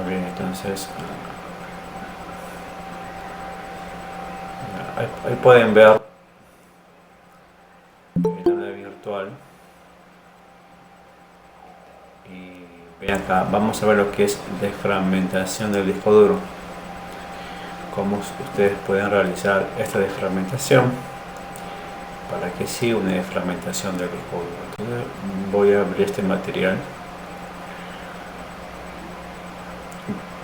Bien, entonces ahí pueden ver el aula virtual y ven acá, vamos a ver lo que es desfragmentación del disco duro, cómo ustedes pueden realizar esta desfragmentación. ¿Para qué sí una desfragmentación del disco duro? Entonces voy a abrir este material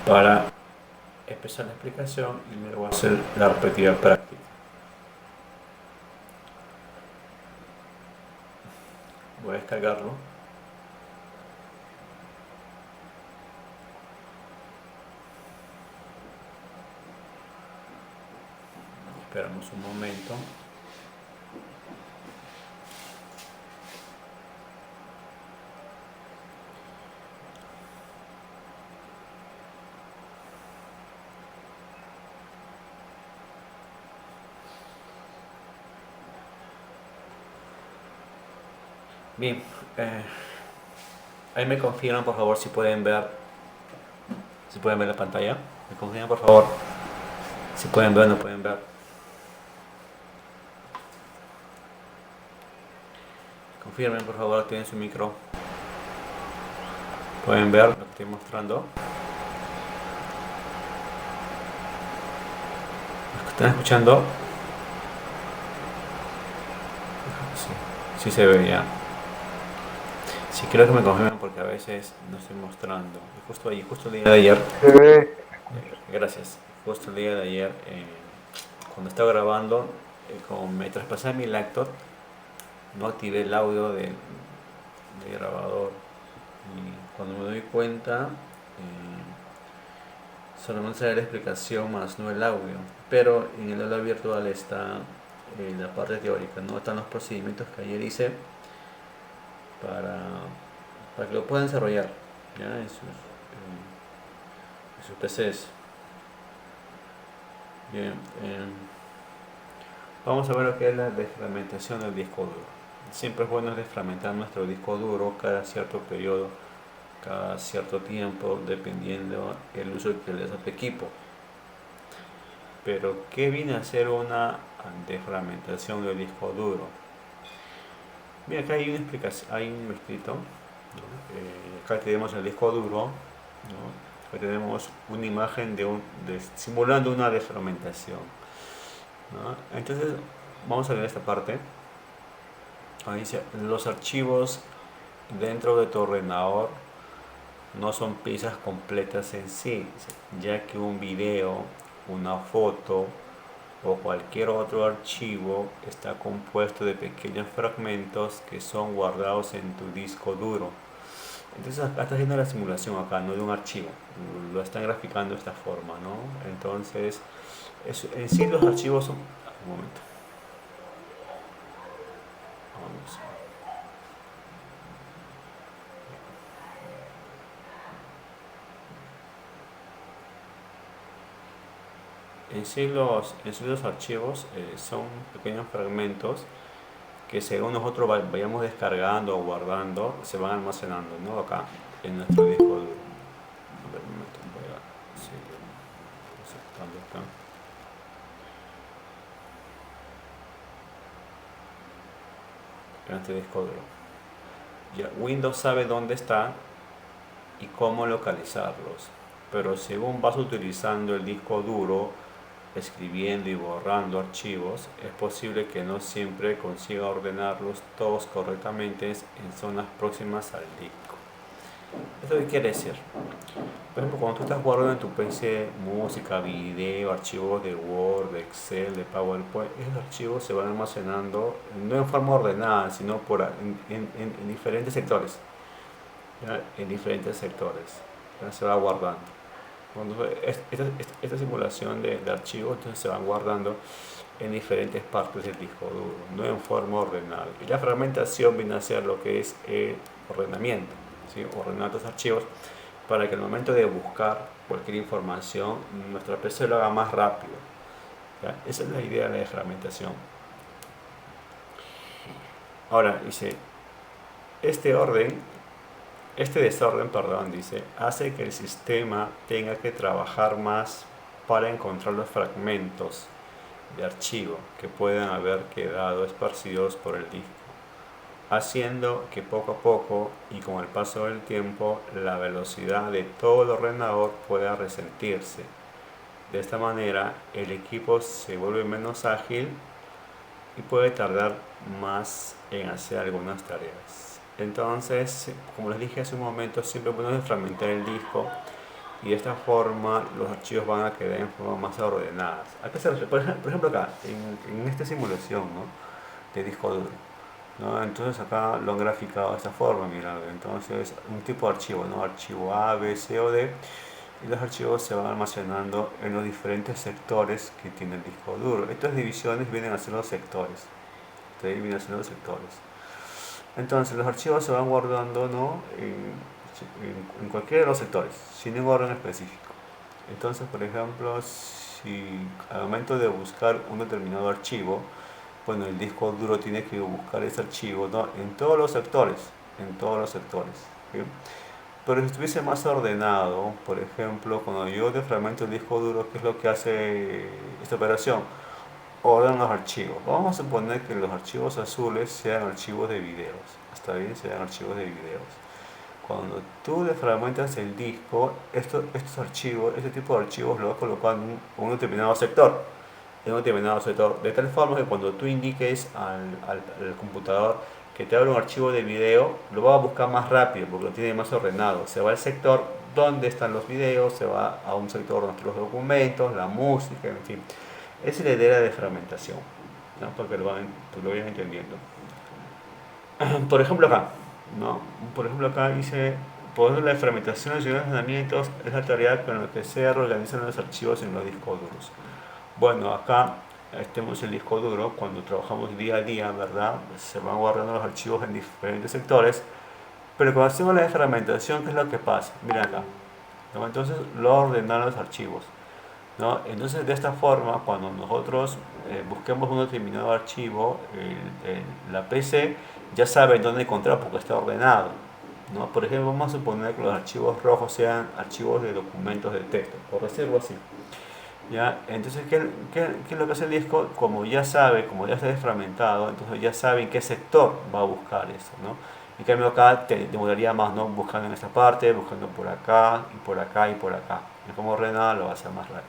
para empezar la explicación y luego hacer la repetida práctica. Voy a descargarlo. Esperamos un momento. Bien, ahí me confirman por favor si pueden ver la pantalla. Me confirman por favor si pueden ver o no pueden ver. Confirmen por favor, tienen su micro. Pueden ver lo que estoy mostrando. Los que están escuchando. Sí se ve ya. Sí, creo que me confirmen porque a veces no estoy mostrando. Justo el día de ayer. Gracias. Justo el día de ayer, cuando estaba grabando, como me traspasé mi laptop, no activé el audio del grabador. Y cuando me doy cuenta, solamente sale la explicación más no el audio. Pero en el aula virtual está la parte teórica, no están los procedimientos que ayer hice para que lo puedan desarrollar ¿ya? En sus PCs. Bien, vamos a ver lo que es la desfragmentación del disco duro. Siempre es bueno desfragmentar nuestro disco duro cada cierto periodo, cada cierto tiempo, dependiendo el uso que le das a tu equipo. Pero, ¿qué viene a ser una desfragmentación del disco duro? Mira, acá hay una explicación, hay un escrito, ¿no? Acá tenemos el disco duro, ¿no? Acá tenemos una imagen simulando una desfragmentación, ¿no? Entonces, vamos a ver esta parte. Ahí dice, los archivos dentro de tu ordenador no son piezas completas en sí, ya que un video, una foto o cualquier otro archivo está compuesto de pequeños fragmentos que son guardados en tu disco duro. Entonces acá está haciendo la simulación acá, no de un archivo, lo están graficando de esta forma, ¿no? Entonces, en sí los archivos son... Un momento. Vamos. En sí los archivos son pequeños fragmentos que según nosotros vayamos descargando o guardando, se van almacenando, ¿no? Acá en nuestro disco duro. A ver, un momento, voy a seguir aceptando acá. En este disco duro. Ya, Windows sabe dónde está y cómo localizarlos, pero según vas utilizando el disco duro, escribiendo y borrando archivos, es posible que no siempre consiga ordenarlos todos correctamente en zonas próximas al disco. ¿Esto qué quiere decir? Por ejemplo, cuando tú estás guardando en tu PC música, video, archivos de Word, de Excel, de PowerPoint, esos archivos se van almacenando no en forma ordenada, sino en diferentes sectores. ¿Ya? En diferentes sectores. ¿Ya? Se va guardando. Cuando esta simulación de archivos entonces se van guardando en diferentes partes del disco duro, no en forma ordenada. Y la fragmentación viene a ser lo que es el ordenamiento, ¿sí? Ordenar los archivos para que al momento de buscar cualquier información nuestra PC lo haga más rápido. ¿Ya? Esa es la idea de la fragmentación. Ahora dice, este orden Este desorden, perdón, dice, hace que el sistema tenga que trabajar más para encontrar los fragmentos de archivo que puedan haber quedado esparcidos por el disco, haciendo que poco a poco y con el paso del tiempo la velocidad de todo el ordenador pueda resentirse. De esta manera el equipo se vuelve menos ágil y puede tardar más en hacer algunas tareas. Entonces, como les dije hace un momento, siempre podemos fragmentar el disco y de esta forma los archivos van a quedar en forma más ordenadas. ¿A qué se refiere? Por ejemplo acá, en esta simulación, ¿no?, de disco duro, ¿no? Entonces acá lo han graficado de esta forma, mira, entonces un tipo de archivo, ¿no? Archivo A, B, C o D, y los archivos se van almacenando en los diferentes sectores que tiene el disco duro. Estas divisiones vienen a ser los sectores. Vienen a ser los sectores. Entonces los archivos se van guardando, ¿no?, en cualquiera de los sectores, sin un orden específico. Entonces, por ejemplo, si al momento de buscar un determinado archivo, bueno, el disco duro tiene que buscar ese archivo, ¿no?, en todos los sectores, en todos los sectores, ¿sí? Pero si estuviese más ordenado, por ejemplo, cuando yo defragmento el disco duro, ¿qué es lo que hace esta operación? Ordena los archivos. Vamos a suponer que los archivos azules sean archivos de videos. ¿Está bien? Sean archivos de videos. Cuando tú defragmentas el disco, estos archivos, este tipo de archivos lo vas a colocar en un determinado sector. En un determinado sector. De tal forma que cuando tú indiques al computador que te abra un archivo de video, lo va a buscar más rápido porque lo tiene más ordenado. Se va al sector donde están los videos, se va a un sector donde están los documentos, la música, en fin. Esa es la idea de fragmentación, ¿no?, para que lo vayan entendiendo. Por ejemplo acá, ¿no? Por ejemplo acá dice, por ejemplo, la fragmentación de almacenamientos es la tarea con la que se reorganizan los archivos en los discos duros. Bueno, acá tenemos el disco duro, cuando trabajamos día a día, ¿verdad? Se van guardando los archivos en diferentes sectores, pero cuando hacemos la fragmentación, ¿qué es lo que pasa? Mira acá, ¿no? Entonces lo ordenan los archivos, ¿no? Entonces de esta forma, cuando nosotros busquemos un determinado archivo, la PC ya sabe dónde encontrar porque está ordenado, ¿no? Por ejemplo, vamos a suponer que los archivos rojos sean archivos de documentos de texto, por decirlo así. ¿Ya? Entonces, ¿qué es lo que hace el disco? Como ya sabe, como ya está desfragmentado, entonces ya sabe en qué sector va a buscar eso, ¿no? En cambio acá te demoraría más, ¿no?, buscando en esta parte, buscando por acá, y por acá, y por acá. Y como ordenada lo va a hacer más rápido.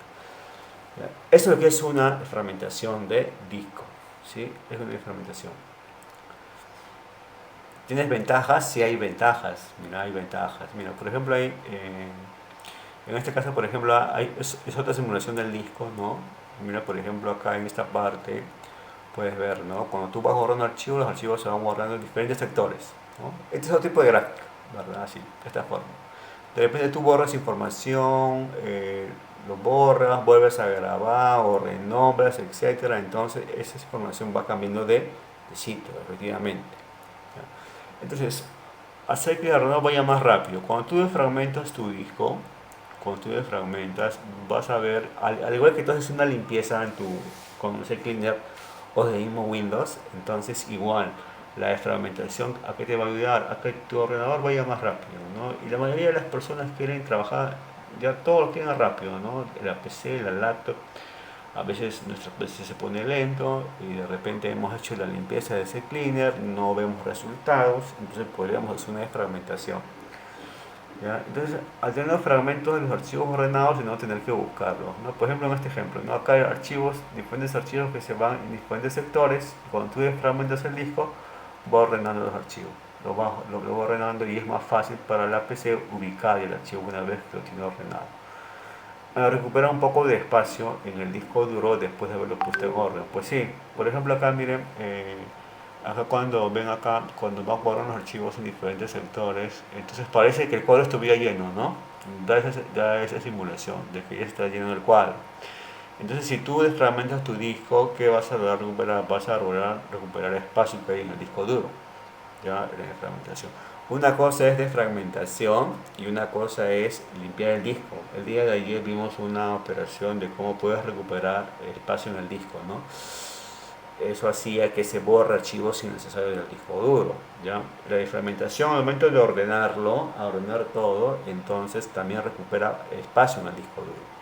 ¿Ya? Eso es lo que es una fragmentación de disco, ¿sí? Es una fragmentación. ¿Tienes ventajas? Sí, hay ventajas. Mira, hay ventajas. Mira, por ejemplo, en este caso, por ejemplo, es otra simulación del disco, ¿no? Mira, por ejemplo, acá en esta parte puedes ver, ¿no? Cuando tú vas borrando archivos, los archivos se van borrando en diferentes sectores, ¿no? Este es otro tipo de gráfica, ¿verdad? Así, de esta forma. De repente tú borras información, lo borras, vuelves a grabar o renombras, etcétera. Entonces esa información va cambiando de sitio, efectivamente. ¿Ya? Entonces, hacer que el ordenador vaya más rápido. Cuando tú desfragmentas tu disco, cuando tú desfragmentas, vas a ver, al igual que tú haces una limpieza con ese cleaner o de mismo Windows, entonces igual la desfragmentación a qué te va a ayudar, a que tu ordenador vaya más rápido, ¿no? Y la mayoría de las personas quieren trabajar, ya todo lo quieren rápido, ¿no? La PC, la laptop, a veces nuestra PC se pone lento y de repente hemos hecho la limpieza de ese cleaner, no vemos resultados, entonces podríamos hacer una desfragmentación. ¿Ya? Entonces, al tener los fragmentos de los archivos ordenados y no tener que buscarlos, ¿no? Por ejemplo, en este ejemplo, ¿no?, acá hay archivos, diferentes archivos que se van en diferentes sectores, y cuando tú desfragmentas el disco, va ordenando los archivos, lo va ordenando y es más fácil para la PC ubicar el archivo una vez que lo tiene ordenado. Recupera un poco de espacio en el disco duro después de haberlo puesto en orden. Pues sí, por ejemplo acá miren, acá cuando ven acá, cuando van guardando los archivos en diferentes sectores, entonces parece que el cuadro estuviera lleno, ¿no? Da esa simulación de que ya está lleno el cuadro. Entonces si tú desfragmentas tu disco, ¿qué vas a lograr recuperar? Vas a lograr recuperar espacio que hay en el disco duro, ¿ya? En la fragmentación. Una cosa es desfragmentación y una cosa es limpiar el disco. El día de ayer vimos una operación de cómo puedes recuperar espacio en el disco, ¿no? eso hacía que se borre archivos innecesarios del disco duro, ¿ya? La defragmentación, al momento de ordenarlo, a ordenar todo, entonces también recupera espacio en el disco duro.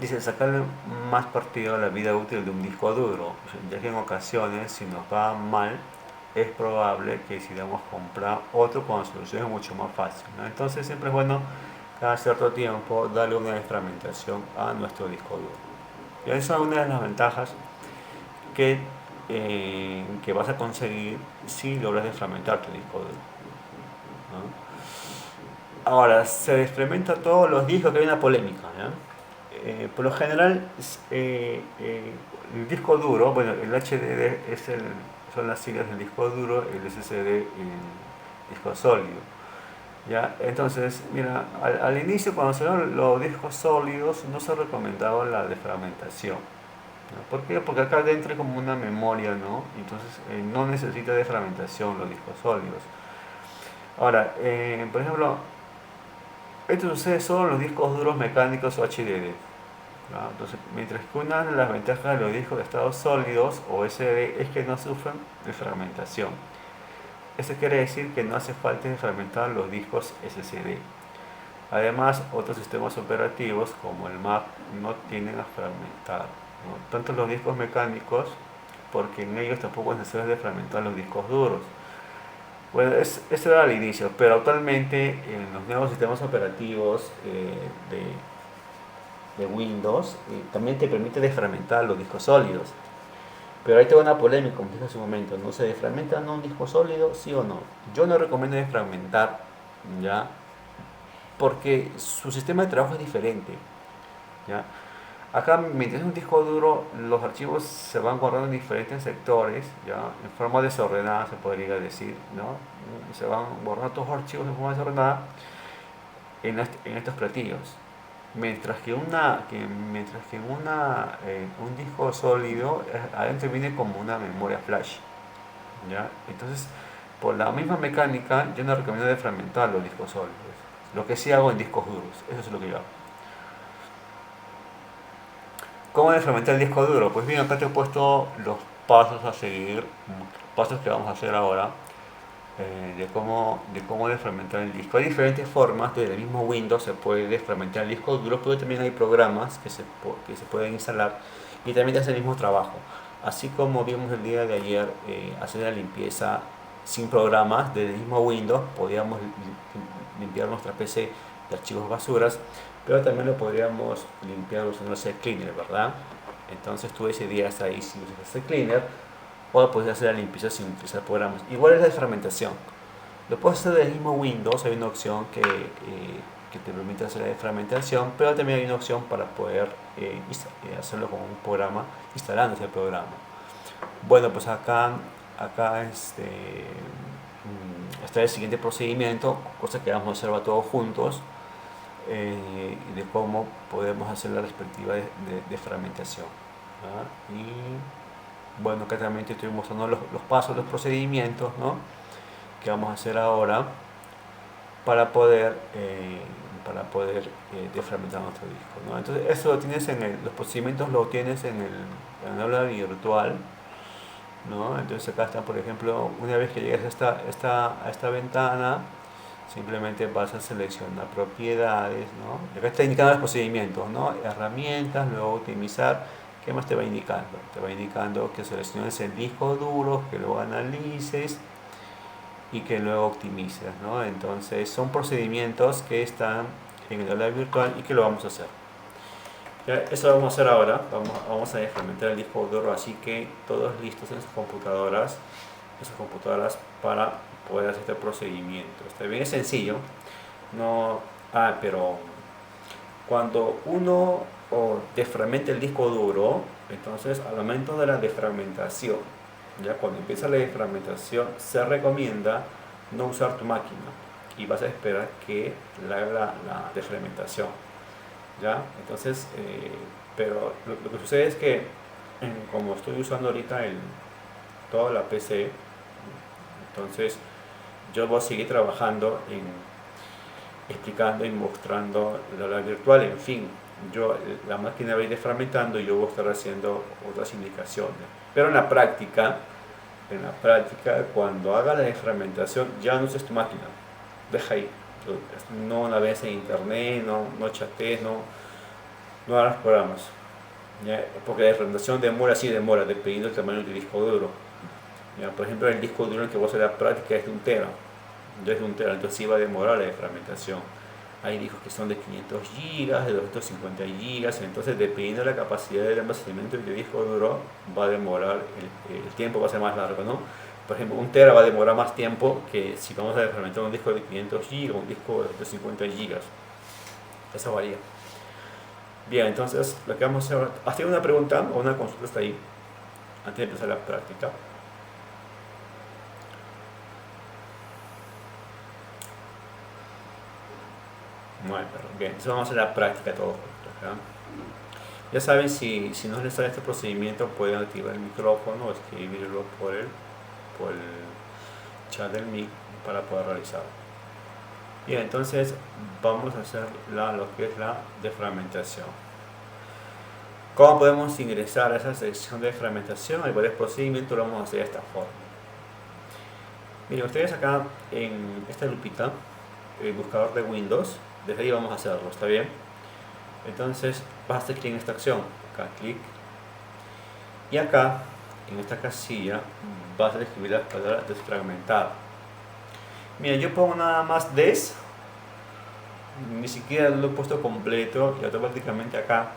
Dice, sacarle más partido a la vida útil de un disco duro, ya que en ocasiones, si nos va mal, es probable que decidamos comprar otro con soluciones mucho más fáciles, ¿no? Entonces siempre es bueno cada cierto tiempo darle una defragmentación a nuestro disco duro. Y esa es una de las ventajas que vas a conseguir si logras desfragmentar tu disco duro, ¿no? Ahora, se desfragmenta todos los discos, que hay una polémica, ¿ya? Por lo general, el disco duro, bueno, el HDD son las siglas del disco duro, el SSD el disco sólido. ¿Ya? Entonces, mira, al inicio cuando salieron los discos sólidos no se recomendaba la defragmentación, ¿no? ¿Por qué? Porque acá dentro hay como una memoria, ¿no? Entonces no necesita defragmentación los discos sólidos. Ahora, por ejemplo, esto sucede solo en los discos duros mecánicos o HDD, ¿no? Entonces, mientras que una de las ventajas de los discos de estado sólidos o SD es que no sufren de fragmentación. Eso quiere decir que no hace falta fragmentar los discos SSD. Además, otros sistemas operativos como el Mac no tienden a fragmentar, ¿no? Tanto los discos mecánicos, porque en ellos tampoco es necesario fragmentar los discos duros. Bueno, eso era al inicio, pero actualmente en los nuevos sistemas operativos de Windows también te permite desfragmentar los discos sólidos. Pero ahí tengo una polémica, como dije hace un momento, ¿no se desfragmenta un disco sólido, sí o no? Yo no recomiendo desfragmentar, ¿ya? Porque su sistema de trabajo es diferente, ¿ya? Acá, mientras es un disco duro, los archivos se van guardando en diferentes sectores, ¿ya? En forma desordenada, se podría decir, ¿no? Se van guardando todos los archivos en forma desordenada en estos platillos. Mientras que un disco sólido adentro viene como una memoria flash, ¿ya? Entonces, por la misma mecánica, yo no recomiendo defragmentar los discos sólidos. Lo que sí hago en discos duros, eso es lo que yo hago. ¿Cómo desfragmentar el disco duro? Pues bien, acá te he puesto los pasos a seguir, pasos que vamos a hacer ahora, de cómo desfragmentar el disco. Hay diferentes formas, desde el mismo Windows se puede desfragmentar el disco duro, pero también hay programas que se pueden instalar y también te hacen el mismo trabajo. Así como vimos el día de ayer, hacer la limpieza sin programas, desde el mismo Windows podíamos limpiar nuestra PC de archivos basuras, pero también lo podríamos limpiar usando el cleaner, ¿verdad? Entonces tú ese día ahí si usas el cleaner, o puedes hacer la limpieza sin utilizar programas. Igual es la fragmentación. Lo puedes hacer del mismo Windows, hay una opción que te permite hacer la fragmentación, pero también hay una opción para poder hacerlo con un programa, instalando ese programa. Bueno, pues acá está el siguiente procedimiento, cosa que vamos a observar todos juntos, de cómo podemos hacer la respectiva de fragmentación, ¿verdad? Y bueno, acá también te estoy mostrando los pasos, los procedimientos, ¿no?, que vamos a hacer ahora para poder desfragmentar nuestro disco, ¿no? Entonces eso lo tienes los procedimientos lo tienes en el aula virtual, ¿no? Entonces acá está, por ejemplo, una vez que llegues a esta ventana, simplemente vas a seleccionar propiedades, ¿no? Acá está indicando los procedimientos, ¿no? Herramientas, luego optimizar. ¿Qué más te va indicando? Te va indicando que selecciones el disco duro, que luego analices y que luego optimices, ¿no? Entonces son procedimientos que están en el aula virtual y que lo vamos a hacer. Ya, eso lo vamos a hacer ahora. Vamos a desfragmentar el disco duro, así que todos listos en sus computadoras para poder hacer este procedimiento. Está bien, es sencillo. No, pero cuando uno desfragmenta el disco duro, entonces al momento de la desfragmentación, ya cuando empieza la desfragmentación, se recomienda no usar tu máquina y vas a esperar que haga la desfragmentación, ¿ya? Entonces, pero lo que sucede es que como estoy usando ahorita toda la PC, entonces yo voy a seguir trabajando explicando y mostrando la virtual, en fin. la máquina va a ir desfragmentando y yo voy a estar haciendo otras indicaciones. Pero en la práctica, cuando haga la desfragmentación, ya no uses tu máquina, deja ahí. No navegues en internet, no chatees, no hagas programas. ¿Ya? Porque la desfragmentación demora, dependiendo del tamaño del disco duro. ¿Ya? Por ejemplo, el disco duro en el que voy a hacer la práctica es de 1 tera. Entonces sí va a demorar la desfragmentación. Hay discos que son de 500 gigas, de 250 gigas, entonces dependiendo de la capacidad de almacenamiento del disco duro, va a demorar, el tiempo va a ser más largo, ¿no? Por ejemplo, 1 tera va a demorar más tiempo que si vamos a desfragmentar un disco de 500 gigas, un disco de 250 gigas. Eso varía. Bien, entonces lo que vamos a hacer, ¿has una pregunta o una consulta hasta ahí? Antes de empezar la práctica. Bueno, bien, entonces vamos a hacer la práctica todos juntos. ¿Ya? Ya saben, si no les sale este procedimiento, pueden activar el micrófono o escribirlo por el chat del mic para poder realizarlo. Bien, entonces vamos a hacer lo que es la desfragmentación. ¿Cómo podemos ingresar a esa sección de desfragmentación? Hay varios procedimientos, lo vamos a hacer de esta forma. Miren, ustedes acá en esta lupita, el buscador de Windows, desde ahí vamos a hacerlo, ¿está bien? Entonces vas a hacer clic en esta opción, acá clic, y acá en esta casilla vas a escribir la palabra desfragmentar. Mira, yo pongo nada más des, ni siquiera lo he puesto completo y automáticamente acá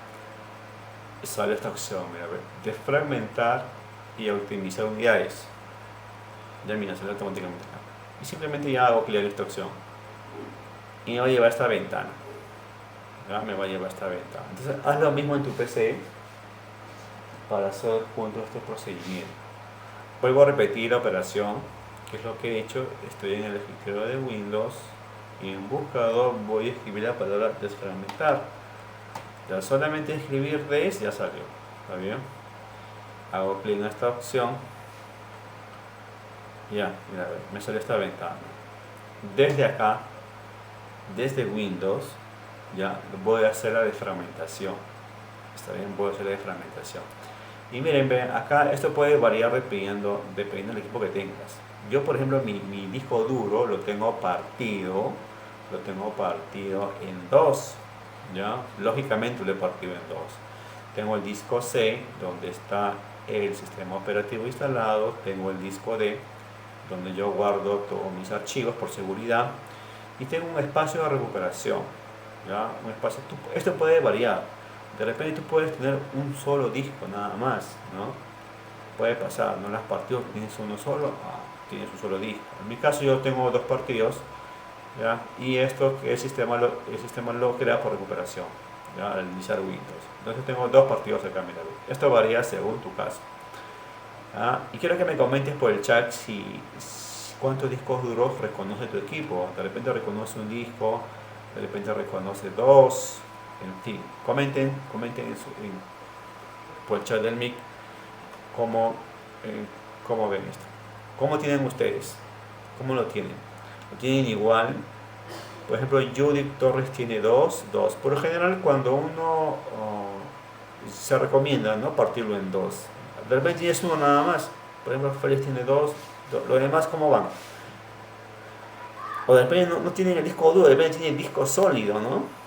sale esta opción, mira, desfragmentar y optimizar unidades. Ya mira, sale automáticamente acá. Y simplemente ya hago clic en esta opción y me va a llevar a esta ventana. ¿Ya? Me va a llevar a esta ventana. Entonces haz lo mismo en tu PC para hacer juntos este procedimiento. Vuelvo a repetir la operación, que es lo que he hecho. Estoy en el escritorio de Windows y en buscador voy a escribir la palabra desfragmentar. Ya solamente escribir des ya salió. ¿Está bien? Hago clic en esta opción. Ya, mira, me sale esta ventana. Desde acá, desde Windows, ya voy a hacer la desfragmentación. Está bien, voy a hacer la desfragmentación. Y miren, ven, acá esto puede variar dependiendo del equipo que tengas. Yo, por ejemplo, mi disco duro lo tengo partido en dos. ¿Ya? Lógicamente lo he partido en dos. Tengo el disco C, donde está el sistema operativo instalado. Tengo el disco D, donde yo guardo todos mis archivos por seguridad. Y tengo un espacio de recuperación. ¿Ya? Un espacio, esto puede variar. De repente tú puedes tener un solo disco nada más, ¿no? Puede pasar, ¿no? Las partidos tienes uno solo, tienes un solo disco. En mi caso yo tengo 2 partidos, ¿ya? Y esto el sistema lo crea por recuperación, ¿ya? Al iniciar Windows. Entonces tengo 2 partidos acá, mira. Esto varía según tu caso. ¿Ya? Y quiero que me comentes por el chat cuántos discos duros reconoce tu equipo. De repente reconoce un disco, de repente reconoce 2. En fin, comenten por el chat del mic cómo ven esto. ¿Cómo tienen ustedes? ¿Cómo lo tienen? ¿Lo tienen igual? Por ejemplo, Judith Torres tiene 2. Por lo general, cuando uno se recomienda, ¿no?, partirlo en 2. De repente tienes uno nada más. Por ejemplo, Félix tiene 2. Los demás, ¿cómo van? O de repente no tienen el disco duro, de repente tienen el disco sólido, ¿no?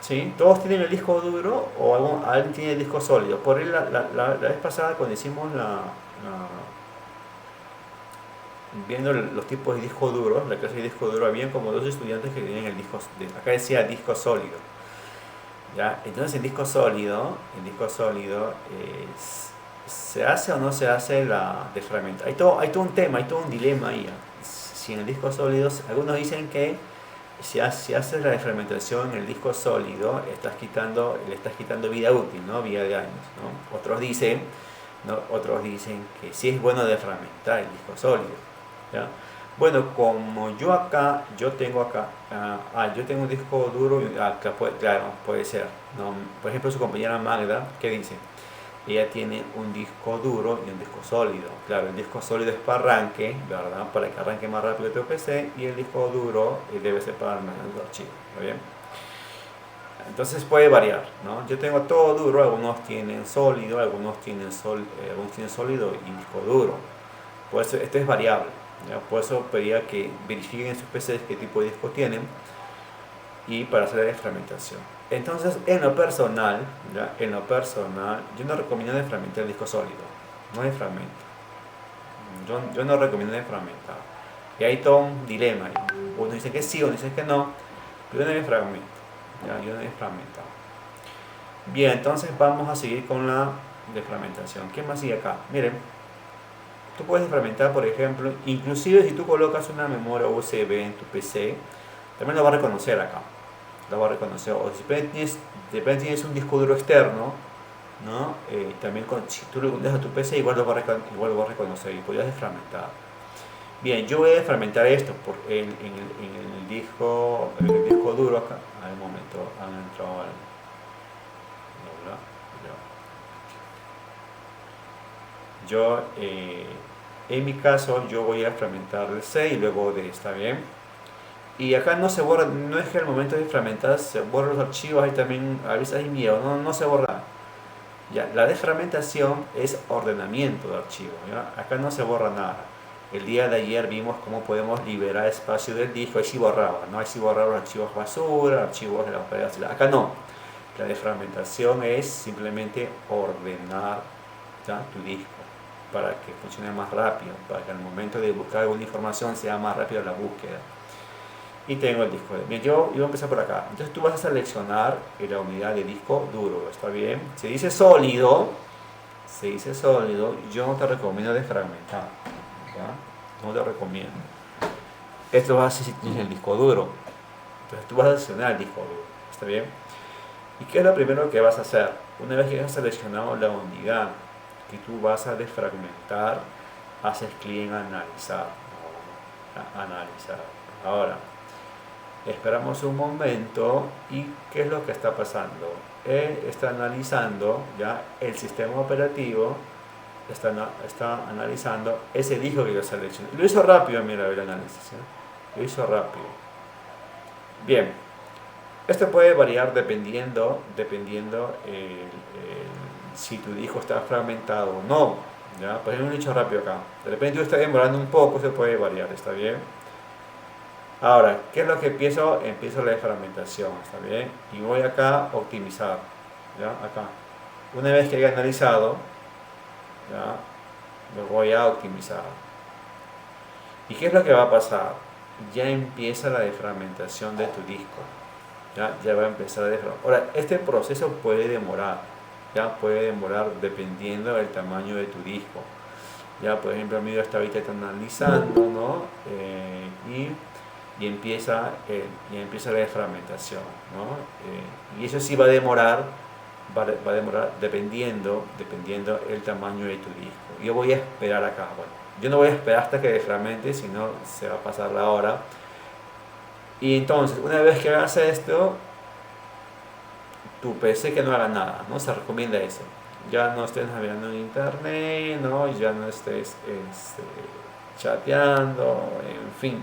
¿Sí? Todos tienen el disco duro o alguien tiene el disco sólido. Por ahí la vez pasada cuando hicimos viendo los tipos de disco duro, la clase de disco duro, habían como 2 estudiantes que tenían el disco, acá decía disco sólido. ¿Ya? Entonces el disco sólido ¿se hace o no se hace la desfragmentación? Hay todo un tema, hay todo un dilema ahí. Si en el disco sólido, algunos dicen que si haces la desfragmentación en el disco sólido, le estás quitando vida útil, ¿no? Vida de años, ¿no? Otros dicen que sí es bueno desfragmentar el disco sólido, ¿ya? Bueno, como yo tengo un disco duro, claro, puede ser, ¿no? Por ejemplo, su compañera Magda, ¿qué dice? Ella tiene un disco duro y un disco sólido. Claro, el disco sólido es para arranque, ¿verdad? Para que arranque más rápido tu PC, y el disco duro debe ser para almacenar los archivos, ¿está bien? Entonces puede variar, ¿no? Yo tengo todo duro, algunos tienen sólido, algunos tienen sólido y disco duro. Por eso esto es variable, ¿ya? Por eso pedía que verifiquen en sus PCs qué tipo de disco tienen y para hacer la fragmentación. Entonces, en lo personal, ¿ya? En lo personal, yo no recomiendo fragmentar el disco sólido, no de fragmento. Yo no recomiendo fragmentar. Y hay todo un dilema. Uno dice que sí, uno dice que no, pero yo no fragmento. ¿Ya? Yo no fragmentado. Bien, entonces vamos a seguir con la defragmentación. ¿Qué más sigue acá? Miren, tú puedes defragmentar, por ejemplo, inclusive si tú colocas una memoria USB en tu PC, también lo va a reconocer acá. Lo va a reconocer. O si tienes un disco duro externo, ¿no? También si tú lo dejas a tu PC, igual lo va a reconocer y podrías defragmentar. Bien, yo voy a defragmentar esto en el disco duro acá. Al momento han entrado al. Yo, en mi caso, yo voy a fragmentar el C y luego D, ¿está bien? Y acá no se borra, no es que al momento de fragmentar se borran los archivos, ahí también a veces hay miedo, no se borra. Ya, la desfragmentación es ordenamiento de archivos, ¿ya? Acá no se borra nada. El día de ayer vimos cómo podemos liberar espacio del disco, ahí sí borraba, ¿no? Ahí sí borraba los archivos basura, archivos de la operación. Acá no. La desfragmentación es simplemente ordenar, ¿ya? Tu disco para que funcione más rápido, para que al momento de buscar alguna información sea más rápido la búsqueda. Y tengo el disco. Bien, yo voy a empezar por acá. Entonces tú vas a seleccionar la unidad de disco duro, ¿está bien? Se dice sólido, yo no te recomiendo desfragmentar, ¿ya? No te recomiendo. Esto va a ser si tienes el disco duro. Entonces tú vas a seleccionar el disco duro, ¿está bien? ¿Y qué es lo primero que vas a hacer? Una vez que has seleccionado la unidad que tú vas a desfragmentar, haces clic en analizar. Analizar. Ahora, esperamos un momento y ¿qué es lo que está pasando? Él está analizando ya el sistema operativo, está analizando ese disco que yo seleccioné. Lo hizo rápido, mira el análisis, ¿eh? Lo hizo rápido. Bien, esto puede variar dependiendo si tu disco está fragmentado o no. ¿Ya? Por ejemplo, lo he dicho rápido acá. De repente yo estoy demorando un poco, se puede variar, ¿está bien? Ahora, ¿qué es lo que empiezo? Empiezo la fragmentación, ¿está bien? Y voy acá a optimizar, ¿ya? Acá. Una vez que haya analizado, ¿ya? Lo voy a optimizar. ¿Y qué es lo que va a pasar? Ya empieza la defragmentación de tu disco. Ya va a empezar a defragmentar. Ahora, este proceso puede demorar, ya puede demorar dependiendo del tamaño de tu disco. Ya, por ejemplo, el mío está ahorita analizando, ¿no? Y empieza la defragmentación, ¿no? Y eso sí va a demorar dependiendo el tamaño de tu disco. Yo voy a esperar acá, bueno, yo no voy a esperar hasta que defragmente, si no se va a pasar la hora. Y entonces, una vez que hagas esto, tu PC que no haga nada, ¿no? Se recomienda eso. Ya no estés navegando en internet, ¿no? Ya no estés chateando, en fin.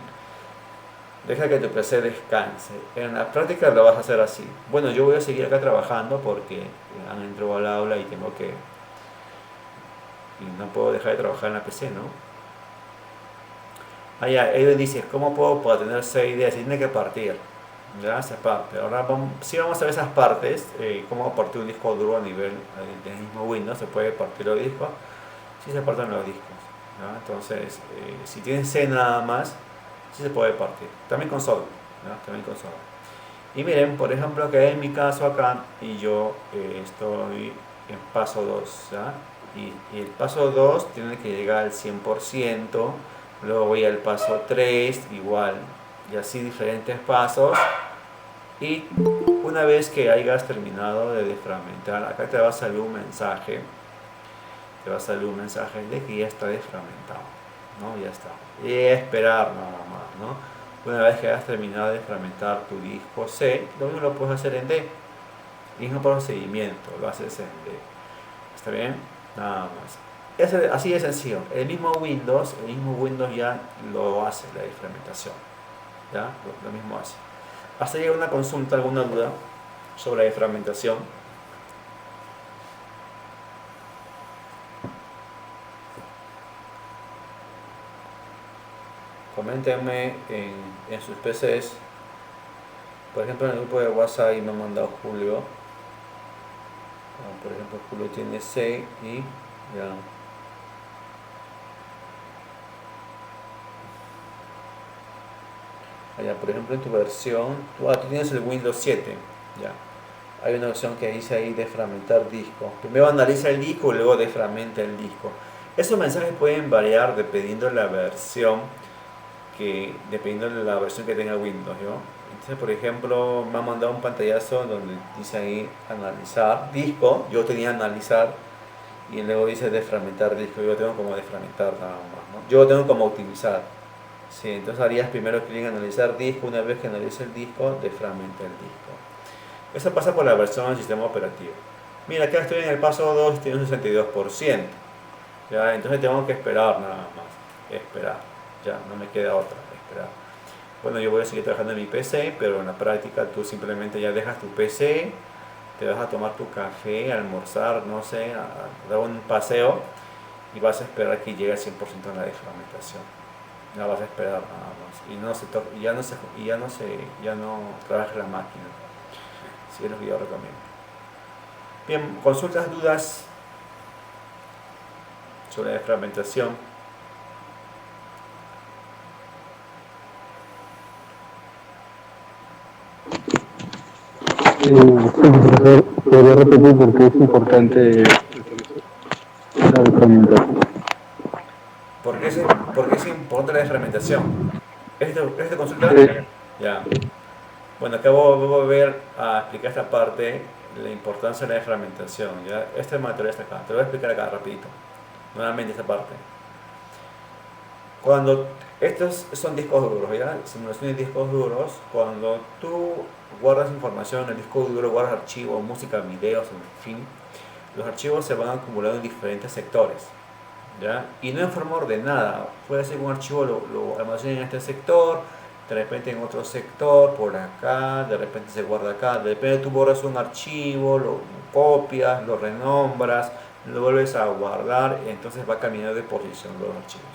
Deja que tu PC descanse. En la práctica lo vas a hacer así. Bueno, yo voy a seguir acá trabajando porque han entrado al aula y tengo que... Y no puedo dejar de trabajar en la PC, ¿no? Allá, Edwin dice, ¿cómo puedo tener 6 ideas? Y tiene que partir. Ya, esa parte. Ahora sí vamos a ver esas partes, cómo partir un disco duro a nivel del mismo Windows. Se puede partir los discos. Sí se parten los discos. ¿Ya? Entonces, si tienes C nada más, sí se puede partir. También con software. También con software. Y miren, por ejemplo, que en mi caso acá, y yo estoy en paso 2. ¿Ya? Y el paso 2 tiene que llegar al 100%. Luego voy al paso 3, igual. Y así diferentes pasos. Y una vez que hayas terminado de desfragmentar, acá te va a salir un mensaje. Te va a salir un mensaje de que ya está desfragmentado, ¿no? Ya está. Y esperar nada más, ¿no? Una vez que hayas terminado de fragmentar tu disco C, lo mismo lo puedes hacer en D. Mismo procedimiento, lo haces en D. ¿Está bien? Nada más. Así de sencillo. El mismo Windows ya lo hace, la desfragmentación. ¿Ya? Lo mismo hace. Hasta llega una consulta, alguna duda. sobre defragmentación. Coméntenme en sus PCs. Por ejemplo, en el grupo de WhatsApp me ha mandado Julio. Por ejemplo, Julio tiene 6 y ya. Allá, por ejemplo, en tu versión, tú tienes el Windows 7. Ya. Hay una opción que dice ahí defragmentar disco. Primero analiza el disco y luego defragmenta el disco. Esos mensajes pueden variar dependiendo de la versión que tenga Windows, ¿no? Entonces, por ejemplo, me ha mandado un pantallazo donde dice ahí analizar disco. Yo tenía analizar y luego dice defragmentar disco. Yo tengo como defragmentar nada más, ¿no? Yo tengo como optimizar. Sí, entonces harías primero clic en analizar disco. Una vez que analice el disco, defragmenta el disco. Eso pasa por la versión del sistema operativo. Mira, acá estoy en el paso 2, tiene un 62%. ¿Ya? Entonces tengo que esperar nada más. Esperar. Ya, no me queda otra. Esperar. Bueno, yo voy a seguir trabajando en mi PC, pero en la práctica tú simplemente ya dejas tu PC, te vas a tomar tu café, a almorzar, no sé, a dar un paseo y vas a esperar que llegue al 100% en la defragmentación. Ya vas a esperar nada más. Ya no trabaja la máquina. Sí, es lo que yo recomiendo. Bien, consultas, dudas sobre la fragmentación. Profesor, ¿podría repetir por qué es importante la fragmentación? ¿Por qué es importante la fragmentación? ¿Es de consulta? Sí. Ya. Bueno, acabo de volver a explicar esta parte, la importancia de la fragmentación. ¿Ya? Este material está acá. Te lo voy a explicar acá rapidito. Nuevamente esta parte. Cuando estos son discos duros, ¿ya? Simulación de discos duros, cuando tú guardas información en el disco duro, guardas archivos, música, videos, en fin, los archivos se van acumulando en diferentes sectores, ¿ya? Y no en forma ordenada. Puede ser que un archivo lo almacene en este sector, de repente en otro sector, por acá, de repente se guarda acá, de repente tú borras un archivo, lo copias, lo renombras, lo vuelves a guardar, y entonces va cambiando de posición los archivos.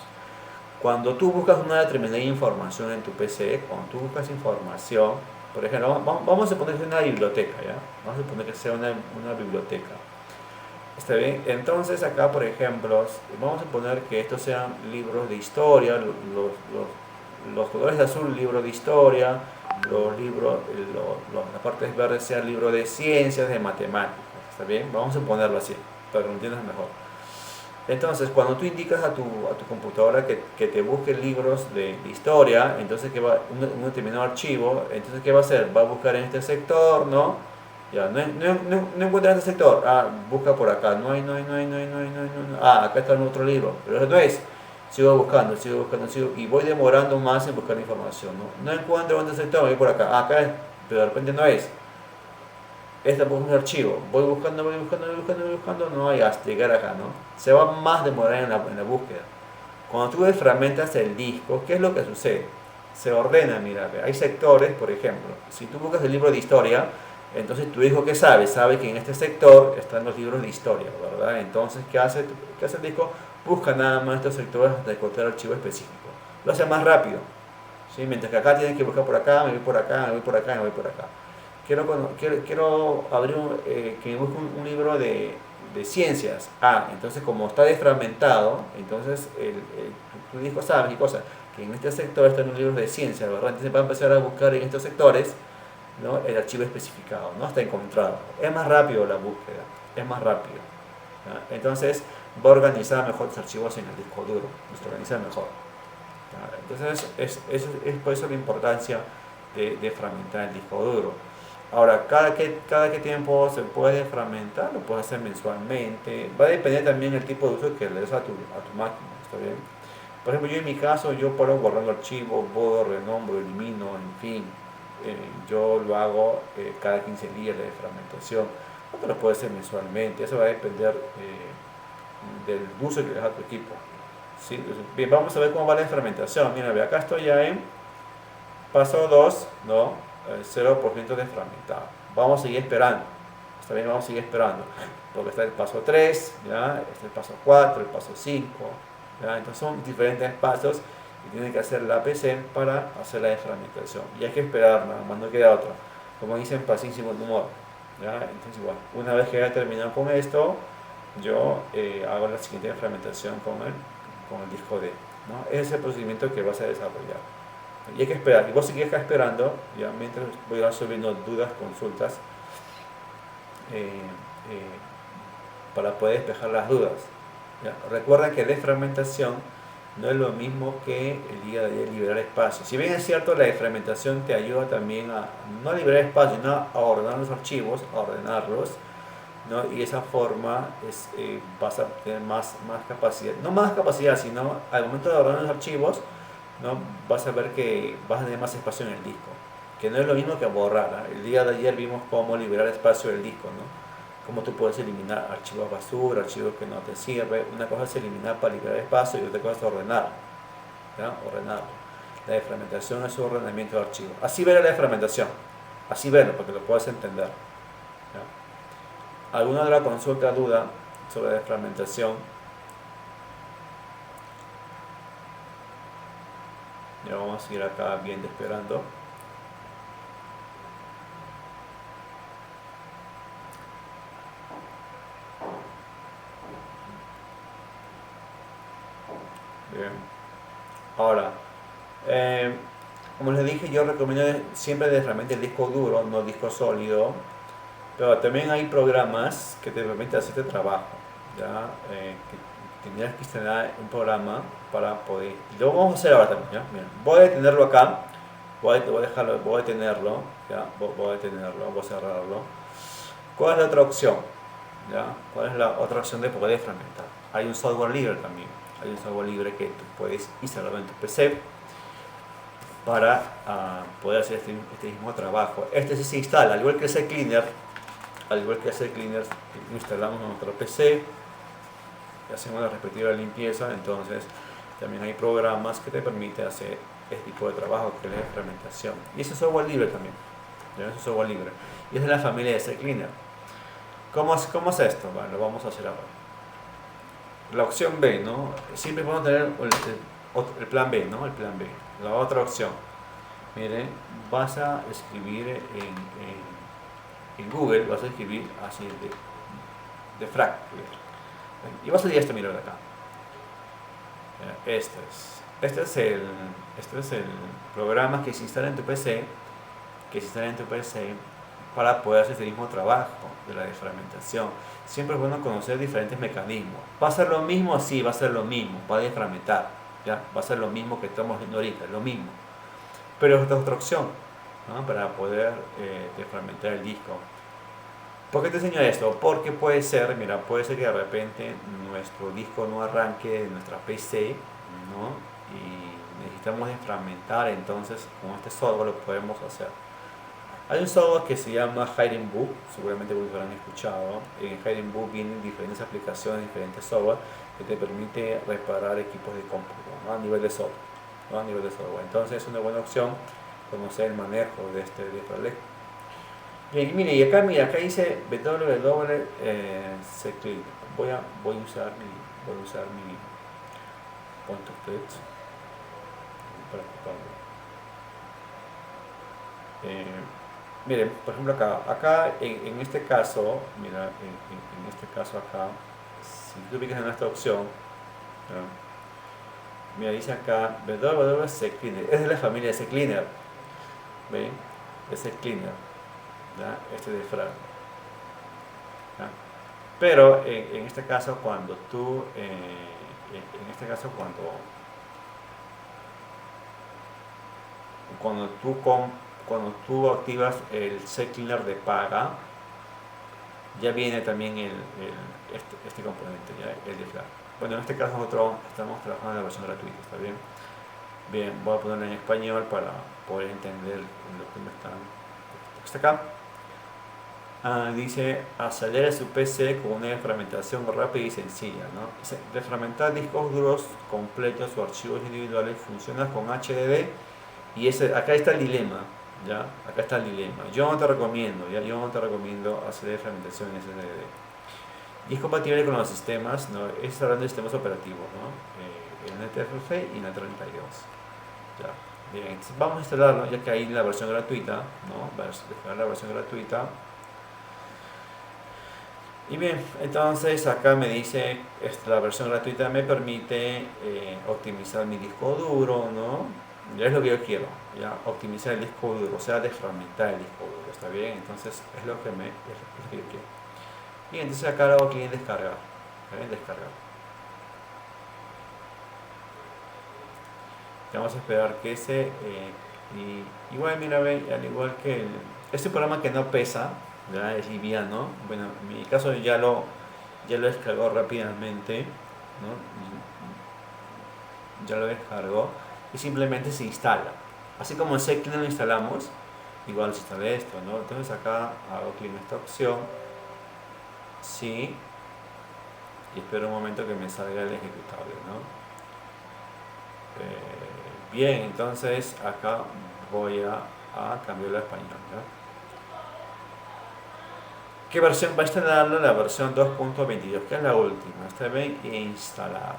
Cuando tú buscas una determinada información en tu PC, cuando tú buscas información, por ejemplo, vamos a poner que sea una biblioteca, ¿ya? Vamos a poner que sea una biblioteca. ¿Está bien? Entonces acá, por ejemplo, vamos a poner que estos sean libros de historia, los colores de azul, libros de historia, los libros, las partes verdes sean libros de ciencias, de matemáticas. ¿Está bien? Vamos a ponerlo así, para que lo entiendas mejor. Entonces, cuando tú indicas a tu computadora que te busque libros de historia, entonces que va un determinado archivo, entonces ¿qué va a hacer? Va a buscar en este sector, ¿no? Ya, no encuentra en este sector. Ah, busca por acá. No hay. Ah, acá está en otro libro. Pero eso no es. Sigo buscando, y voy demorando más en buscar información, ¿no? No encuentro en este sector, voy por acá. Ah, acá es, pero de repente no es. Este es un archivo, voy buscando, no hay hasta llegar acá, ¿no? Se va más demorar en la búsqueda. Cuando tú desfragmentas el disco, ¿qué es lo que sucede? Se ordena, mira, hay sectores, por ejemplo, si tú buscas el libro de historia, entonces tu disco, ¿qué sabe? Sabe que en este sector están los libros de historia, ¿verdad? Entonces, ¿qué hace el disco? Busca nada más estos sectores hasta encontrar el archivo específico. Lo hace más rápido, ¿sí? Mientras que acá tienes que buscar por acá, me voy por acá, me voy por acá, me voy por acá. Quiero abrir que me busque un libro de ciencias. Ah, entonces como está desfragmentado, entonces tu disco sabe qué cosa, que en este sector están los libros de ciencias, ¿verdad? Entonces va a empezar a buscar en estos sectores, ¿no? El archivo especificado, ¿no? Hasta encontrarlo. Es más rápido la búsqueda, es más rápido, ¿ya? Entonces va a organizar mejor los archivos en el disco duro, los organiza mejor, ¿ya? Entonces es por eso la importancia de fragmentar el disco duro. Ahora, cada que tiempo se puede fragmentar, lo puedes hacer mensualmente. Va a depender también del tipo de uso que le des a tu máquina, ¿está bien? Por ejemplo, yo en mi caso, yo paro guardando archivos, borro, renombro, elimino, en fin. Yo lo hago cada 15 días de fragmentación. Otro lo puede hacer mensualmente, eso va a depender del uso que le das a tu equipo. ¿Sí? Bien, vamos a ver cómo va la fragmentación. Mira, acá estoy ya en paso 2, ¿no? 0% de fragmentado. vamos a seguir esperando. Está bien, vamos a seguir esperando. Porque está el paso 3, ¿ya? Está el paso 4, el paso 5. ¿Ya? Entonces son diferentes pasos y tiene que hacer la PC para hacer la desfragmentación. Y hay que esperar, nada más, no queda otra. Como dicen, paciencia y buen humor. ¿Ya? Entonces, igual, una vez que haya terminado con esto, yo hago la siguiente desfragmentación con el disco D. ¿No? Ese es el procedimiento que vas a desarrollar. Y hay que esperar. Y vos seguís acá esperando, ya mientras voy a resolviendo dudas, consultas, eh, eh, para poder despejar las dudas. ¿Ya? Recuerda que desfragmentación no es lo mismo que el día de ayer liberar espacio. Si bien es cierto, la desfragmentación te ayuda también a no liberar espacio, sino a ordenar los archivos, a ordenarlos, ¿no? Y de esa forma vas a tener más capacidad, no más capacidad, sino al momento de ordenar los archivos, ¿no? Vas a ver que vas a tener más espacio en el disco, que no es lo mismo que borrar. El día de ayer vimos cómo liberar espacio del disco, ¿no? Cómo tú puedes eliminar archivos basura, archivos que no te sirven. Una cosa es eliminar para liberar espacio y otra cosa es ordenar, ¿ya? Ordenarlo. La desfragmentación es un ordenamiento de archivos. Así verá la desfragmentación, así verlo para que lo puedas entender. ¿Ya? ¿Alguna otra consulta, duda sobre la desfragmentación? Ya vamos a seguir acá bien esperando. Bien. Ahora, como les dije, yo recomiendo siempre desfragmentar el disco duro, no el disco sólido, pero también hay programas que te permiten hacer este trabajo, ¿ya? Que tendrías que instalar un programa para poder... Y lo vamos a hacer ahora también, ¿ya? Bien, voy a detenerlo acá, voy a dejarlo, voy a detenerlo, ¿ya? Voy a detenerlo, voy a cerrarlo. ¿Cuál es la otra opción? ¿Ya? ¿Cuál es la otra opción de poder desfragmentar? Hay un software libre también. Hay un software libre que tú puedes instalarlo en tu PC para poder hacer este mismo trabajo. Este sí se instala, al igual que el Cleaner, instalamos en nuestro PC y hacemos la respectiva limpieza. Entonces también hay programas que te permiten hacer este tipo de trabajo, que es la desfragmentación. Y ese software libre también. ¿Ya? Es un software libre. Y es de la familia de Cleaner. ¿Cómo es esto? Bueno, lo vamos a hacer ahora. La opción B, ¿no? Siempre vamos a tener el plan B, ¿no? El plan B. La otra opción. Miren, vas a escribir en Google, vas a escribir así de frac. Y vas a salir este, mira de acá. Este es el programa que se instala en tu PC, para poder hacer este mismo trabajo de la desfragmentación. Siempre es bueno conocer diferentes mecanismos. ¿Va a ser lo mismo? Sí, va a ser lo mismo, va a desfragmentar, ¿ya? Va a ser lo mismo que estamos viendo ahorita, lo mismo. Pero esta es otra opción, ¿no? Para poder desfragmentar el disco. ¿Por qué te enseño esto? Porque puede ser, mira, puede ser que de repente nuestro disco no arranque de nuestra PC, ¿no? Y necesitamos desfragmentar, entonces con este software lo podemos hacer. Hay un software que se llama Hiding Book, seguramente ustedes lo habrán escuchado. En Hiding Book vienen diferentes aplicaciones, diferentes software que te permite reparar equipos de cómputo, ¿no? A nivel de software, ¿no? A nivel de software. Entonces es una buena opción conocer el manejo de este disco. Bien, mire, y acá, mira, acá dice www.seclip. Voy a usar mi point of text para ocuparlo. Miren, por ejemplo acá en este caso, mira, en este caso acá, si tú ubicas en esta opción, ¿no? Mira, dice acá www.secliner, es de la familia de Secliner, ¿ven? Es Secliner, ¿ya? Este de frag. Pero en este caso cuando tú, cuando tú activas el CCleaner de paga, ya viene también este componente, ¿ya? El de flag. Bueno, en este caso nosotros estamos trabajando en la versión gratuita, ¿está bien? Bien, voy a ponerlo en español para poder entender lo que me está acá. Dice, acelera su PC con una desfragmentación rápida y sencilla, ¿no? Dice, desfragmentar discos duros completos o archivos individuales funciona con HDD. Y acá está el dilema, ¿ya? Acá está el dilema. Yo no te recomiendo, ¿ya? Yo no te recomiendo hacer fragmentación en SSD. Y es compatible con los sistemas, ¿no? Es hablando de sistemas operativos, ¿no? El NTFS y NT32. Ya. Bien, entonces vamos a instalarlo, ya que hay la versión gratuita, ¿no? Vamos a descargar la versión gratuita. Y bien, entonces acá me dice, la versión gratuita me permite optimizar mi disco duro, ¿no? Ya es lo que yo quiero, ya optimizar el disco duro, o sea, desfragmentar el disco duro, ¿está bien? Entonces es lo que yo quiero. Y entonces acá le hago clic en descargar, ¿está bien? Descargar. Vamos a esperar que igual, mira, al igual que este programa que no pesa, ¿ya? Es liviano. Bueno, en mi caso ya lo descargó rápidamente, ¿no? Ya lo descargó y simplemente se instala. Así como en Sekine lo instalamos, igual se instala esto, ¿no? Entonces acá hago clic en esta opción, sí, y espero un momento que me salga el ejecutable, ¿no? Bien, entonces acá voy a cambiarlo a español, ¿ya? ¿Qué versión va a instalarlo? La versión 2.22, que es la última. Está bien, e instalar.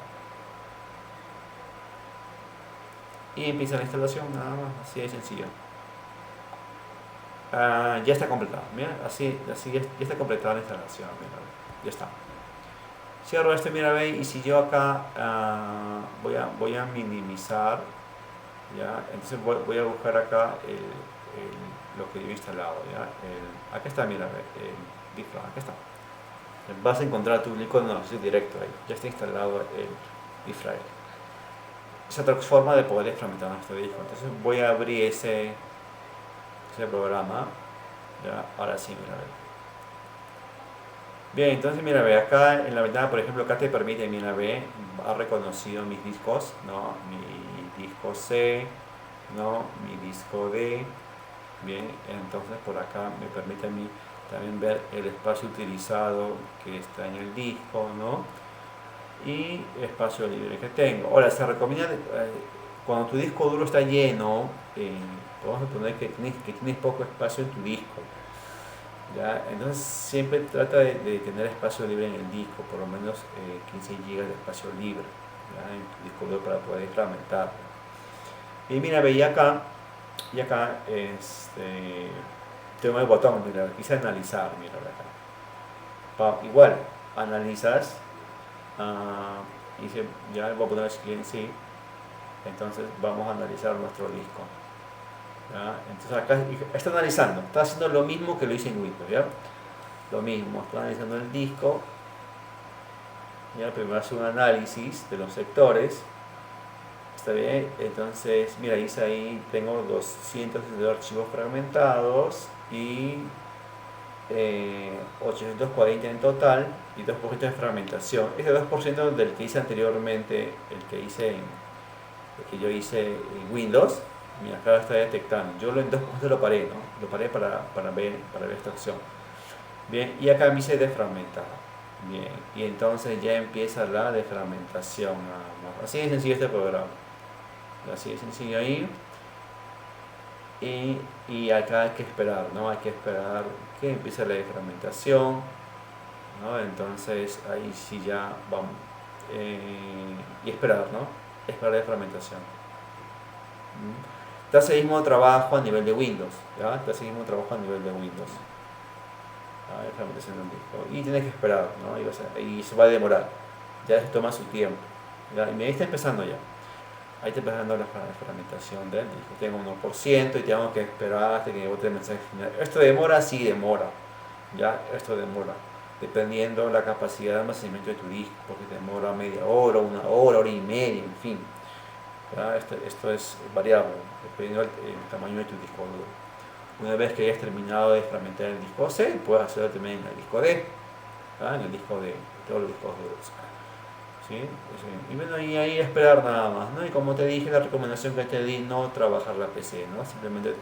Y empieza la instalación, nada más, así de sencillo. Ya está completado, mira, así ya está completada la instalación, mira, ya está. Cierro este, mira, ve, y si yo acá voy a minimizar, ya, entonces voy a buscar acá lo que yo he instalado, ya, acá está, mira, ve, el disco, acá está. Vas a encontrar tu icono directo ahí, ya está instalado el Bifrag. Es otra forma de poder fragmentar nuestro disco. Entonces voy a abrir ese programa. Ya, ahora sí, mira, ve. Bien, entonces mira, ve, acá en la ventana, por ejemplo, acá te permite, mira, ve, ha reconocido mis discos, ¿no? Mi disco C, ¿no? Mi disco D. Bien, entonces por acá me permite a mí también ver el espacio utilizado que está en el disco, ¿no? Y espacio libre que tengo. Ahora, se recomienda cuando tu disco duro está lleno, vamos a poner que tienes poco espacio en tu disco, ¿ya? Entonces siempre trata de tener espacio libre en el disco, por lo menos 15 GB de espacio libre, ¿ya? En tu disco duro para poder fragmentarlo. Y mira, ve, y acá tengo el botón, mira, quise analizar, mira, acá. Igual, analizas. Y ya voy a poner el sí. Entonces vamos a analizar nuestro disco, ¿ya? Entonces acá está analizando, está haciendo lo mismo que lo hice en Windows, ¿ya? Lo mismo, está analizando el disco, ¿ya? Primero hace un análisis de los sectores, está bien. Entonces mira, dice ahí tengo 262 archivos fragmentados y 840 en total y 2% de fragmentación. Ese 2% del que hice anteriormente, el que yo hice en Windows, mira, acá lo está detectando. Yo en 2% lo paré, ¿no? Lo paré para ver esta opción. Bien, y acá me hice desfragmentar. Bien, y entonces ya empieza la desfragmentación. Así de sencillo este programa. Así de sencillo ahí. Y acá hay que esperar, ¿no? Hay que esperar que empiece la desfragmentación, ¿no? Entonces ahí sí ya vamos. Y esperar, ¿no? Esperar la desfragmentación. Te hace el mismo trabajo a nivel de Windows, ¿ya? Te hace el mismo trabajo a nivel de Windows. Desfragmentación del disco. Y tienes que esperar, ¿no? Y se va a demorar. Ya se toma su tiempo. ¿Ya? Y me está empezando ya. Ahí está empezando la fragmentación del disco. Tengo 1% y tengo que esperar hasta que me bote el mensaje final. Esto demora, sí demora. Ya, esto demora. Dependiendo la capacidad de almacenamiento de tu disco, porque demora media hora, una hora, hora y media, en fin. ¿Ya? Esto es variable, dependiendo del tamaño de tu disco duro. Una vez que hayas terminado de fragmentar el disco C, puedes hacerlo también en el disco D. ¿Ya? En el disco D, todos los discos duros. ¿Sí? Y bueno, y ahí esperar nada más, ¿no? Y como te dije, la recomendación que te di, no trabajar la PC, ¿no? Simplemente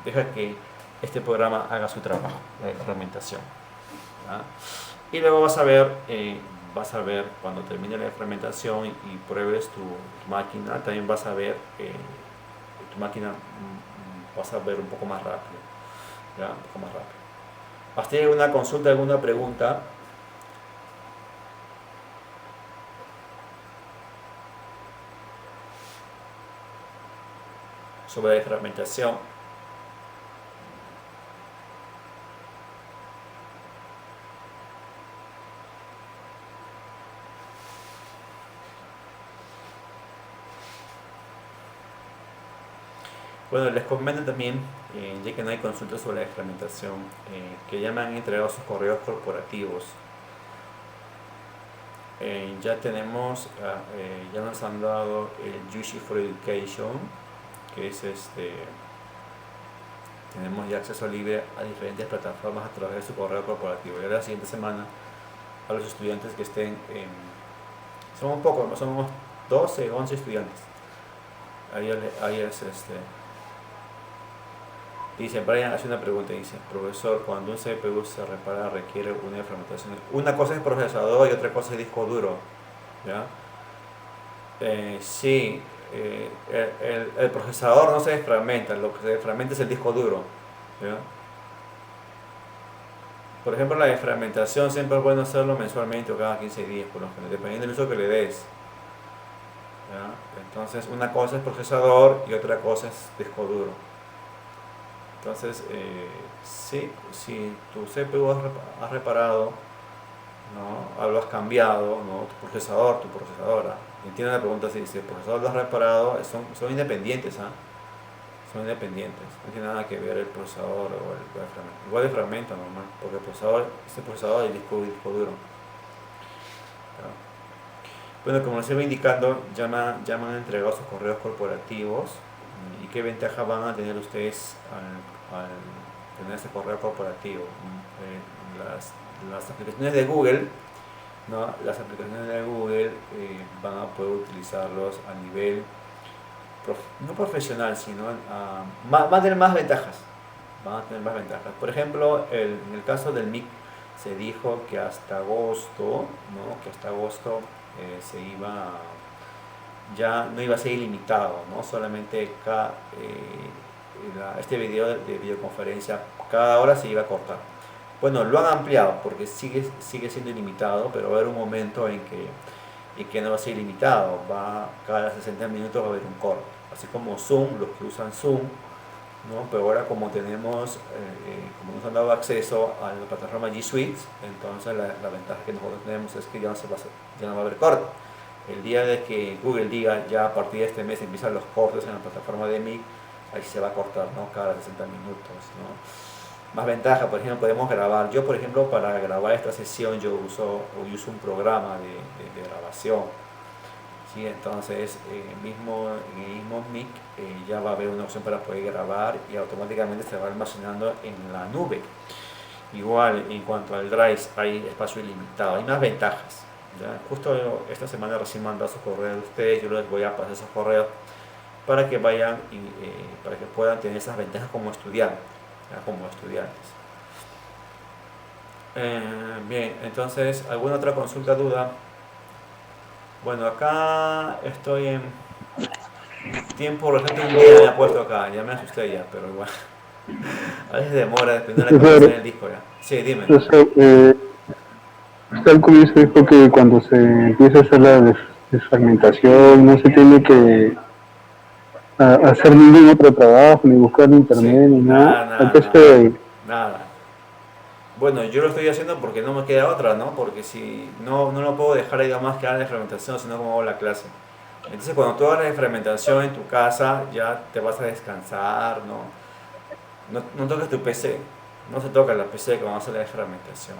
deja que este programa haga su trabajo de fragmentación, ¿ya? Y luego vas a ver cuando termine la fragmentación y pruebes tu máquina, también vas a ver tu máquina vas a ver un poco más rápido, ¿ya? Un poco más rápido. ¿Has tenido alguna consulta, alguna pregunta? Sobre la fragmentación. Bueno, les comento también, ya que no hay consultas sobre la fragmentación, que ya me han entregado sus correos corporativos. Ya tenemos, ya nos han dado el Yushi for Education, que es tenemos ya acceso libre a diferentes plataformas a través de su correo corporativo. Y ahora la siguiente semana, a los estudiantes que estén, somos pocos, ¿no? Somos 12, 11 estudiantes. Ahí es Dice, Brian hace una pregunta, dice, profesor, cuando un CPU se repara requiere una fragmentación. Una cosa es procesador y otra cosa es disco duro, ¿ya? Sí, el procesador no se desfragmenta, lo que se desfragmenta es el disco duro, ¿ya? Por ejemplo, la desfragmentación siempre es bueno hacerlo mensualmente o cada 15 días, por lo general, dependiendo del uso que le des, ¿ya? Entonces, una cosa es procesador y otra cosa es disco duro. Entonces, sí, si tu CPU has reparado, ¿no? Lo has cambiado, ¿no? Tu procesadora. Entiendo la pregunta, si el procesador lo has reparado, son independientes, ¿ah? Son independientes, no tiene nada que ver el procesador o el fragmento. Igual el fragmento normal, porque el procesador es el procesador y el disco duro. ¿Ya? Bueno, como les iba indicando, ya me han entregado sus correos corporativos. ¿Y qué ventaja van a tener ustedes al tener este correo corporativo? Las aplicaciones de Google, ¿no? Las aplicaciones de Google van a poder utilizarlos a nivel no profesional, sino van a tener más ventajas. Van a tener más ventajas. Por ejemplo, en el caso del MIC se dijo que hasta agosto, ¿no? Que hasta agosto ya no iba a ser ilimitado, ¿no? Solamente este video de videoconferencia cada hora se iba a cortar. Bueno, lo han ampliado porque sigue siendo ilimitado, pero va a haber un momento en que no va a ser ilimitado, cada 60 minutos va a haber un corte, así como Zoom, los que usan Zoom, ¿no? Pero ahora como como nos han dado acceso a la plataforma G Suite, entonces la ventaja que nosotros tenemos es que ya no va a haber corte. El día de que Google diga ya a partir de este mes empiezan los cortes en la plataforma de MIC, ahí se va a cortar, ¿no? Cada 60 minutos, ¿no? Más ventaja, por ejemplo, podemos grabar. Yo, por ejemplo, para grabar esta sesión yo uso un programa de grabación, ¿sí? Entonces, en el mismo MIC ya va a haber una opción para poder grabar y automáticamente se va almacenando en la nube. Igual, en cuanto al Drive, hay espacio ilimitado, hay más ventajas. ¿Ya? Justo esta semana recién mandado sus correos de ustedes, yo les voy a pasar esos correos para que vayan para que puedan tener esas ventajas como estudiantes. Como estudiantes. Bien, entonces, ¿alguna otra consulta, duda? Bueno, acá estoy en tiempo reciente, un día me ha puesto acá, ya me asusté ya, pero igual. A veces demora, depende de la capacidad del disco ya. Sí, dime. Usted al comienzo dijo que cuando se empieza a hacer la desfragmentación no se tiene que hacer ningún otro trabajo, ni buscar en internet, Sí, ni nada. ¿A qué se nada, debe? nada. Bueno, yo lo estoy haciendo porque no me queda otra, ¿no? Porque si no lo puedo dejar ahí más que haga la fermentación, sino como hago la clase. Entonces, cuando tú hagas la fermentación en tu casa, ya te vas a descansar, no toques tu PC, no se toca la PC cuando haces la fermentación.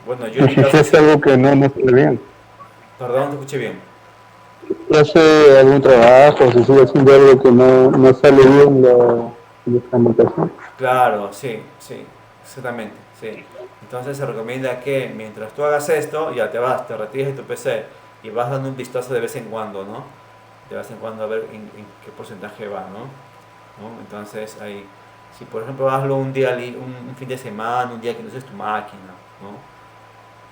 Bueno, yo en mi Si caso es sí. algo que no sale bien. Perdón, te escuché bien. Si hace algún trabajo, si sigue haciendo algo que no sale bien la desfragmentación. Claro, sí, exactamente, sí. Entonces se recomienda que mientras tú hagas esto, ya te retires de tu PC y vas dando un vistazo de vez en cuando, ¿no? De vez en cuando a ver en qué porcentaje va, ¿no? Entonces ahí, si por ejemplo hazlo un fin de semana, un día que no uses tu máquina, ¿no?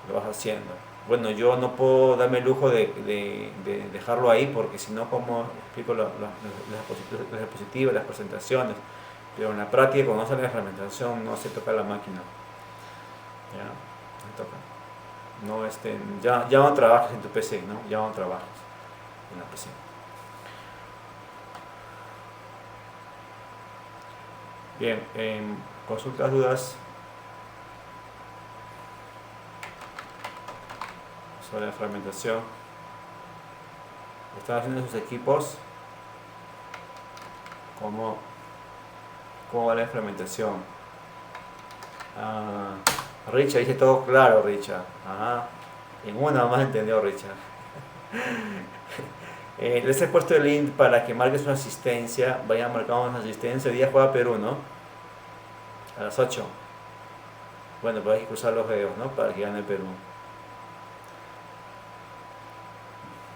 Lo vas haciendo. Bueno, yo no puedo darme el lujo de dejarlo ahí porque si no, ¿cómo explico las diapositivas, las presentaciones? Pero en la práctica, cuando sale la fragmentación, no se toca la máquina. ¿Ya? No toca. No, ya no trabajas en tu PC, ¿no? Ya no trabajas en la PC. Bien, consultas, dudas sobre la fragmentación. Están haciendo sus equipos. ¿Cómo va la fragmentación? Richard dice todo claro, Richard. En una más entendió Richard. Les he puesto el link para que marques una asistencia. Vayan marcando una asistencia. Hoy día juega Perú, ¿no? A las 8. Bueno, pues hay que cruzar los dedos, ¿no? Para que gane Perú.